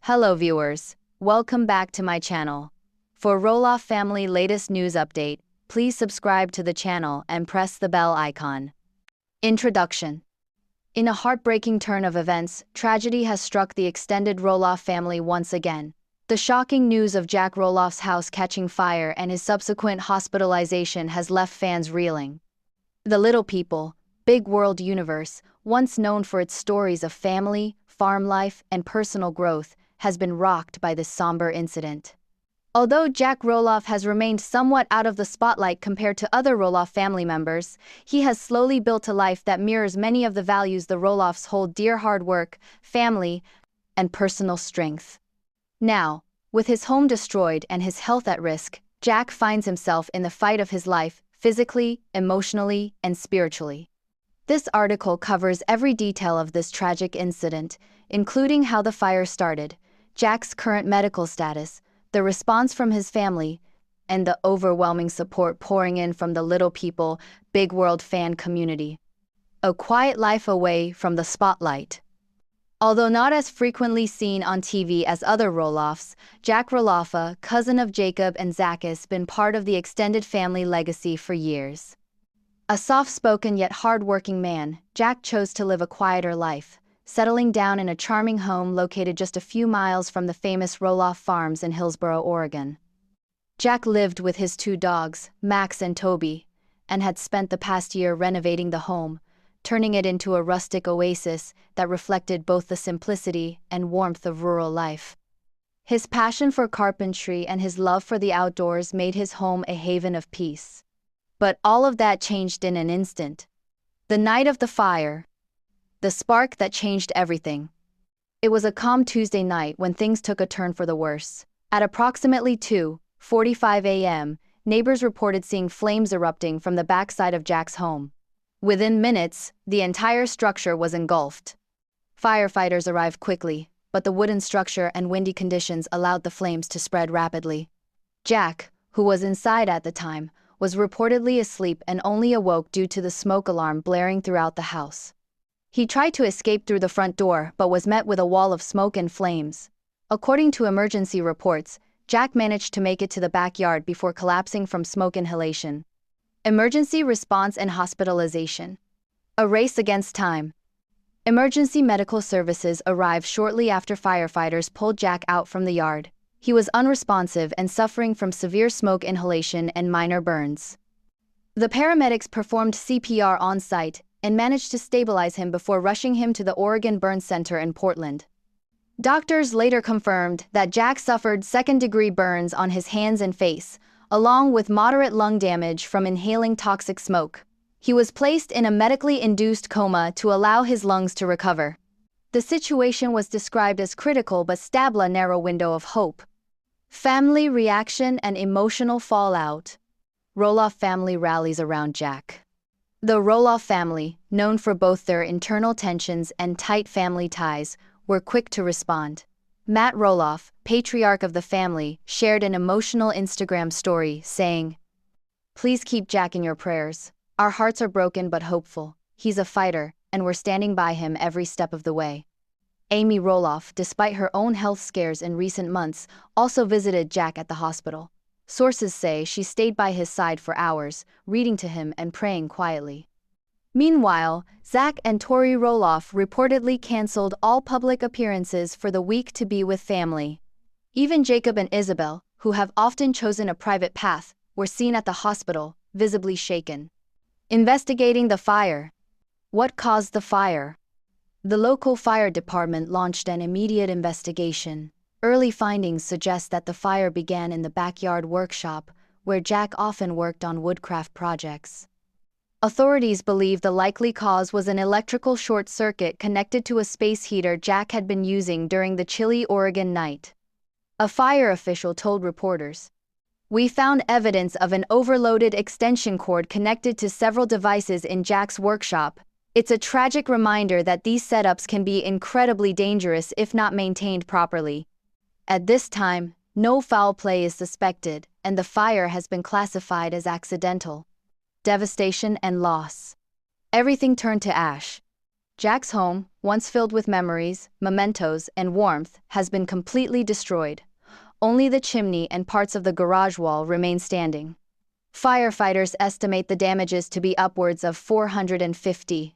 Hello viewers, welcome back to my channel. For Roloff family latest news update, please subscribe to the channel and press the bell icon. Introduction. In a heartbreaking turn of events, tragedy has struck the extended Roloff family once again. The shocking news of Jack Roloff's house catching fire and his subsequent hospitalization has left fans reeling. The Little People, Big World universe, once known for its stories of family, farm life, and personal growth, has been rocked by this somber incident. Although Jack Roloff has remained somewhat out of the spotlight compared to other Roloff family members, he has slowly built a life that mirrors many of the values the Roloffs hold dear: hard work, family, and personal strength. Now, with his home destroyed and his health at risk, Jack finds himself in the fight of his life, physically, emotionally, and spiritually. This article covers every detail of this tragic incident, including how the fire started, Jack's current medical status, the response from his family, and the overwhelming support pouring in from the Little People, Big World fan community. A quiet life away from the spotlight. Although not as frequently seen on TV as other Roloffs, Jack Roloff, cousin of Jacob and Zach, has been part of the extended family legacy for years. A soft-spoken yet hard-working man, Jack chose to live a quieter life, settling down in a charming home located just a few miles from the famous Roloff Farms in Hillsboro, Oregon. Jack lived with his two dogs, Max and Toby, and had spent the past year renovating the home, turning it into a rustic oasis that reflected both the simplicity and warmth of rural life. His passion for carpentry and his love for the outdoors made his home a haven of peace. But all of that changed in an instant. The night of the fire. The spark that changed everything. It was a calm Tuesday night when things took a turn for the worse. At approximately 2:45 a.m., neighbors reported seeing flames erupting from the backside of Jack's home. Within minutes, the entire structure was engulfed. Firefighters arrived quickly, but the wooden structure and windy conditions allowed the flames to spread rapidly. Jack, who was inside at the time, was reportedly asleep and only awoke due to the smoke alarm blaring throughout the house. He tried to escape through the front door but was met with a wall of smoke and flames. According to emergency reports, Jack managed to make it to the backyard before collapsing from smoke inhalation. Emergency response and hospitalization. A race against time. Emergency medical services arrived shortly after firefighters pulled Jack out from the yard. He was unresponsive and suffering from severe smoke inhalation and minor burns. The paramedics performed CPR on site and managed to stabilize him before rushing him to the Oregon Burn Center in Portland. Doctors later confirmed that Jack suffered second-degree burns on his hands and face, along with moderate lung damage from inhaling toxic smoke. He was placed in a medically induced coma to allow his lungs to recover. The situation was described as critical but stabbed a narrow window of hope. Family reaction and emotional fallout. Roloff family rallies around Jack. The Roloff family, known for both their internal tensions and tight family ties, were quick to respond. Matt Roloff, patriarch of the family, shared an emotional Instagram story saying, "Please keep Jack in your prayers. Our hearts are broken but hopeful. He's a fighter, and we're standing by him every step of the way." Amy Roloff, despite her own health scares in recent months, also visited Jack at the hospital. Sources say she stayed by his side for hours, reading to him and praying quietly. Meanwhile, Zach and Tori Roloff reportedly canceled all public appearances for the week to be with family. Even Jacob and Isabel, who have often chosen a private path, were seen at the hospital, visibly shaken. Investigating the fire. What caused the fire? The local fire department launched an immediate investigation. Early findings suggest that the fire began in the backyard workshop, where Jack often worked on woodcraft projects. Authorities believe the likely cause was an electrical short circuit connected to a space heater Jack had been using during the chilly Oregon night. A fire official told reporters, "We found evidence of an overloaded extension cord connected to several devices in Jack's workshop. It's a tragic reminder that these setups can be incredibly dangerous if not maintained properly." At this time, no foul play is suspected, and the fire has been classified as accidental. Devastation and loss. Everything turned to ash. Jack's home, once filled with memories, mementos, and warmth, has been completely destroyed. Only the chimney and parts of the garage wall remain standing. Firefighters estimate the damages to be upwards of $450,000.